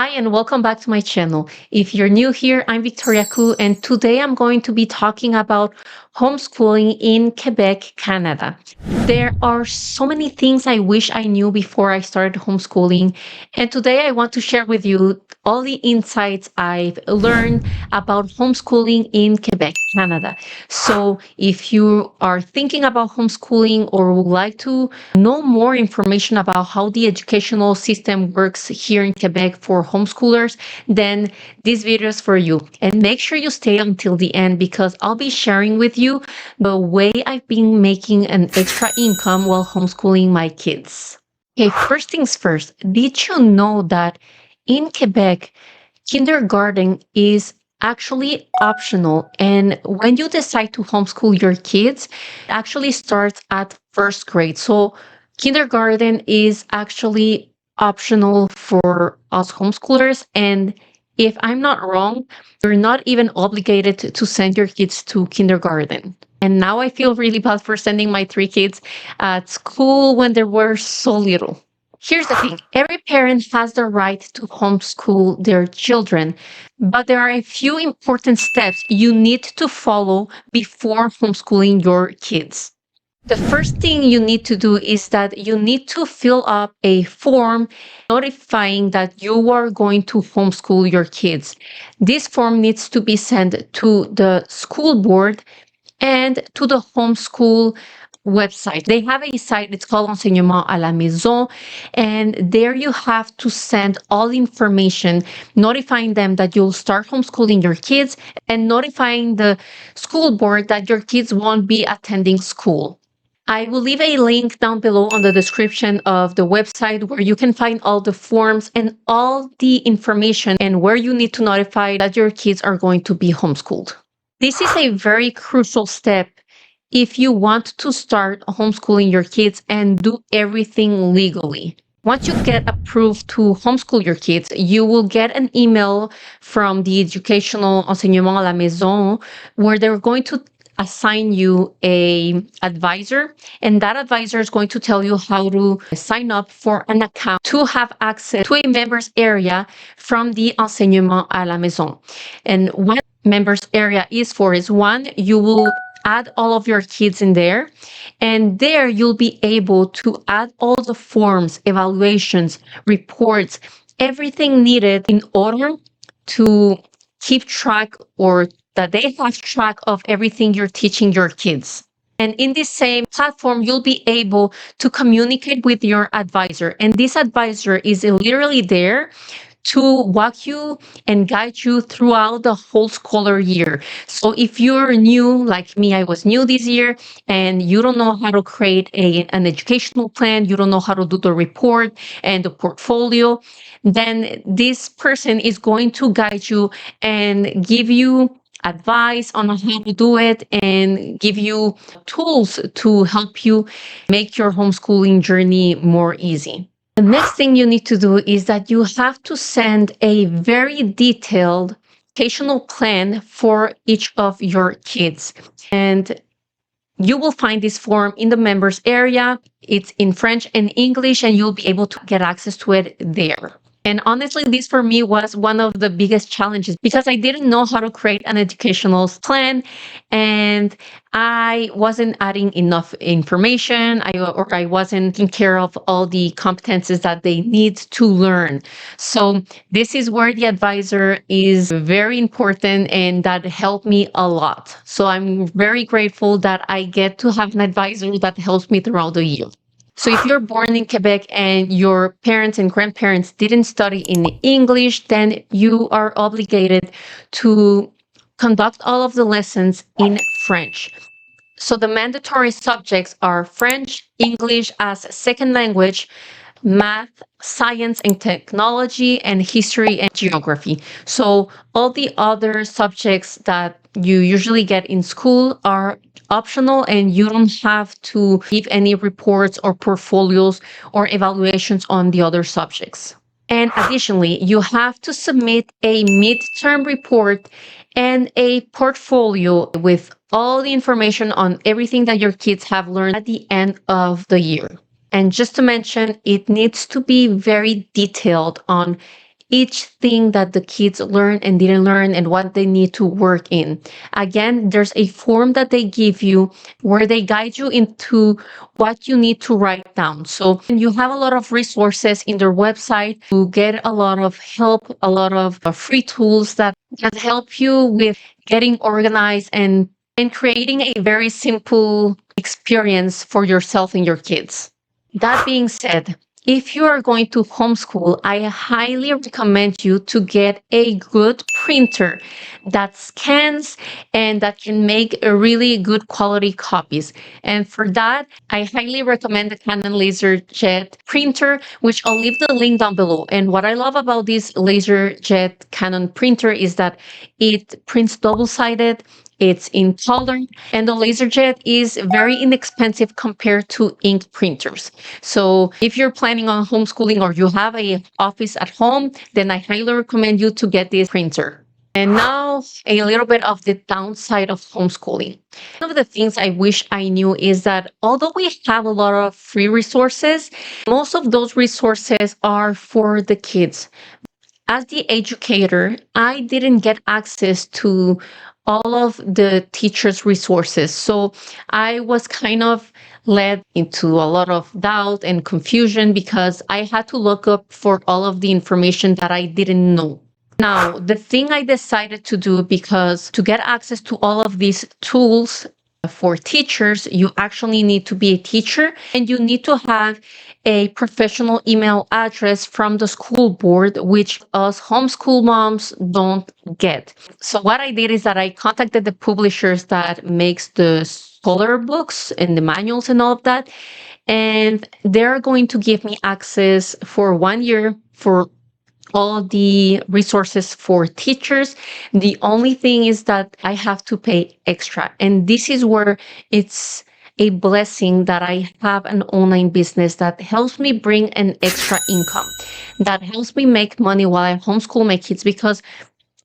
Hi, and welcome back to my channel. If you're new here, I'm Victoria Koo, and today I'm going to be talking about homeschooling in Quebec, Canada. There are so many things I wish I knew before I started homeschooling, and today I want to share with you all the insights I've learned about homeschooling in Quebec, Canada. So if you are thinking about homeschooling or would like to know more information about how the educational system works here in Quebec for homeschoolers, then this video is for you. And make sure you stay until the end because I'll be sharing with you the way I've been making an extra income while homeschooling my kids. Okay, first things first, did you know that in Quebec, kindergarten is actually optional? And when you decide to homeschool your kids, it actually starts at first grade. So kindergarten is actually optional for us homeschoolers. And if I'm not wrong, you're not even obligated to send your kids to kindergarten. And now I feel really bad for sending my 3 kids at school when they were so little. Here's the thing, every parent has the right to homeschool their children, but there are a few important steps you need to follow before homeschooling your kids. The first thing you need to do is that you need to fill up a form notifying that you are going to homeschool your kids. This form needs to be sent to the school board and to the homeschool website. They have a site, it's called Enseignement à la Maison, and there you have to send all the information notifying them that you'll start homeschooling your kids and notifying the school board that your kids won't be attending school. I will leave a link down below on the description of the website where you can find all the forms and all the information and where you need to notify that your kids are going to be homeschooled. This is a very crucial step if you want to start homeschooling your kids and do everything legally. Once you get approved to homeschool your kids, you will get an email from the educational Enseignement à la Maison where they're going to assign you a advisor, and that advisor is going to tell you how to sign up for an account to have access to a members area from the Enseignement à la Maison. And what members area is for is, one, you will add all of your kids in there, and there you'll be able to add all the forms, evaluations, reports, everything needed in order to keep track, or that they have track of everything you're teaching your kids. And in this same platform, you'll be able to communicate with your advisor. And this advisor is literally there to walk you and guide you throughout the whole scholar year. So if you're new, like me, I was new this year, and you don't know how to create an educational plan, you don't know how to do the report and the portfolio, then this person is going to guide you and give you advice on how to do it and give you tools to help you make your homeschooling journey more easy. The next thing you need to do is that you have to send a very detailed educational plan for each of your kids. And you will find this form in the members area. It's in French and English, and you'll be able to get access to it there. And honestly, this for me was one of the biggest challenges because I didn't know how to create an educational plan, and I wasn't adding enough information, or I wasn't taking care of all the competences that they need to learn. So this is where the advisor is very important, and that helped me a lot. So I'm very grateful that I get to have an advisor that helps me throughout the year. So if you're born in Quebec and your parents and grandparents didn't study in English, then you are obligated to conduct all of the lessons in French. So the mandatory subjects are French, English as second language, math, science and technology, and history and geography. So all the other subjects that you usually get in school are optional, and you don't have to give any reports or portfolios or evaluations on the other subjects. And additionally, you have to submit a midterm report and a portfolio with all the information on everything that your kids have learned at the end of the year. And just to mention, it needs to be very detailed on each thing that the kids learn and didn't learn and what they need to work in. Again, there's a form that they give you where they guide you into what you need to write down. So you have a lot of resources in their website to get a lot of help, a lot of free tools that can help you with getting organized and creating a very simple experience for yourself and your kids. That being said, if you are going to homeschool, I highly recommend you to get a good printer that scans and that can make a really good quality copies. And for that, I highly recommend the Canon LaserJet printer, which I'll leave the link down below. And what I love about this LaserJet Canon printer is that it prints double-sided, it's in color, and the LaserJet is very inexpensive compared to ink printers. So if you're planning on homeschooling or you have a office at home, then I highly recommend you to get this printer. And now a little bit of the downside of homeschooling. One of the things I wish I knew is that although we have a lot of free resources, most of those resources are for the kids. As the educator, I didn't get access to all of the teachers' resources. So I was kind of led into a lot of doubt and confusion because I had to look up for all of the information that I didn't know. Now, the thing I decided to do, because to get access to all of these tools for teachers, you actually need to be a teacher and you need to have a professional email address from the school board, which us homeschool moms don't get. So what I did is that I contacted the publishers that makes the scholar books and the manuals and all of that, and they're going to give me access for 1 year for all the resources for teachers. The only thing is that I have to pay extra. And this is where it's a blessing that I have an online business that helps me bring an extra income, that helps me make money while I homeschool my kids, because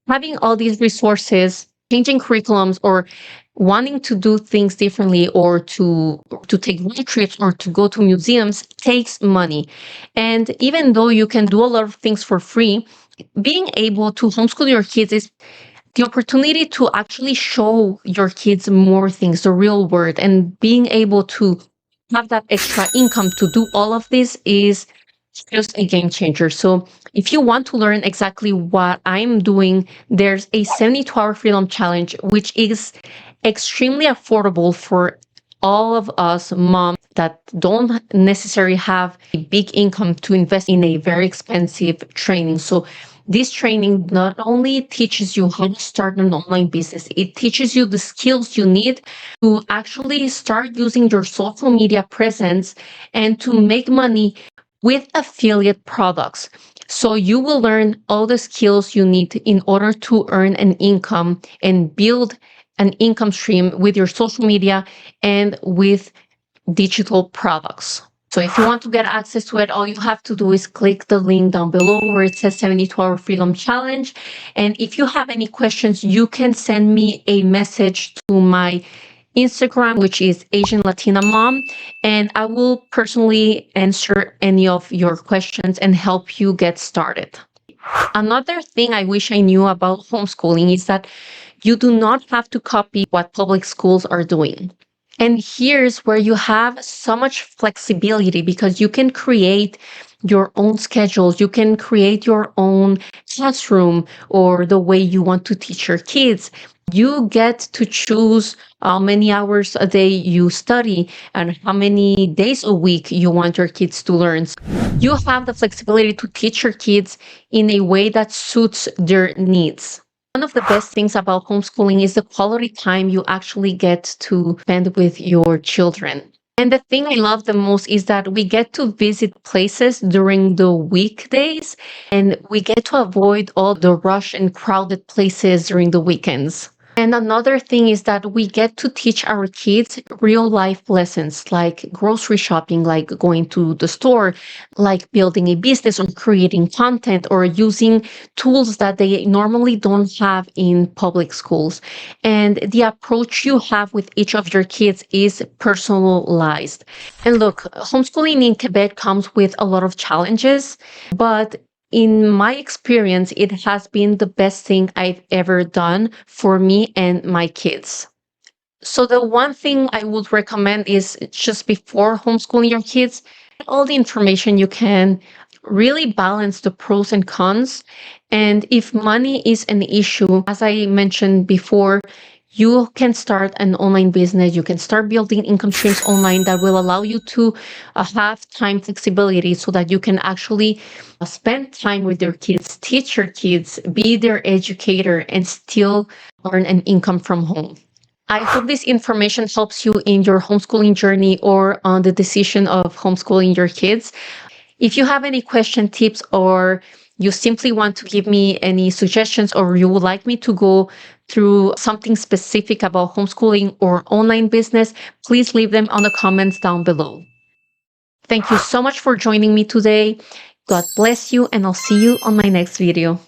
having all these resources, changing curriculums, or wanting to do things differently, or to take road trips or to go to museums takes money. And even though you can do a lot of things for free, being able to homeschool your kids is the opportunity to actually show your kids more things, the real world, and being able to have that extra income to do all of this is just a game changer. So if you want to learn exactly what I'm doing, there's a 72-hour freedom challenge, which is extremely affordable for all of us moms that don't necessarily have a big income to invest in a very expensive training. So this training not only teaches you how to start an online business, it teaches you the skills you need to actually start using your social media presence and to make money with affiliate products. So you will learn all the skills you need in order to earn an income and build an income stream with your social media and with digital products. So if you want to get access to it, all you have to do is click the link down below where it says 72-hour freedom challenge. And if you have any questions, you can send me a message to my Instagram, which is Asian Latina Mom, and I will personally answer any of your questions and help you get started. Another thing I wish I knew about homeschooling is that you do not have to copy what public schools are doing. And here's where you have so much flexibility, because you can create your own schedules. You can create your own classroom or the way you want to teach your kids. You get to choose how many hours a day you study and how many days a week you want your kids to learn. You have the flexibility to teach your kids in a way that suits their needs. One of the best things about homeschooling is the quality time you actually get to spend with your children. And the thing I love the most is that we get to visit places during the weekdays, and we get to avoid all the rush and crowded places during the weekends. And another thing is that we get to teach our kids real life lessons, like grocery shopping, like going to the store, like building a business or creating content or using tools that they normally don't have in public schools. And the approach you have with each of your kids is personalized. And look, homeschooling in Quebec comes with a lot of challenges, but In my experience, it has been the best thing I've ever done for me and my kids. So the one thing I would recommend is just before homeschooling your kids, all the information you can, really balance the pros and cons. And if money is an issue, as I mentioned before, you can start an online business. You can start building income streams online that will allow you to have time flexibility so that you can actually spend time with your kids, teach your kids, be their educator, and still earn an income from home. I hope this information helps you in your homeschooling journey or on the decision of homeschooling your kids. If you have any question, tips, or you simply want to give me any suggestions, or you would like me to go through something specific about homeschooling or online business, please leave them on the comments down below. Thank you so much for joining me today. God bless you, and I'll see you on my next video.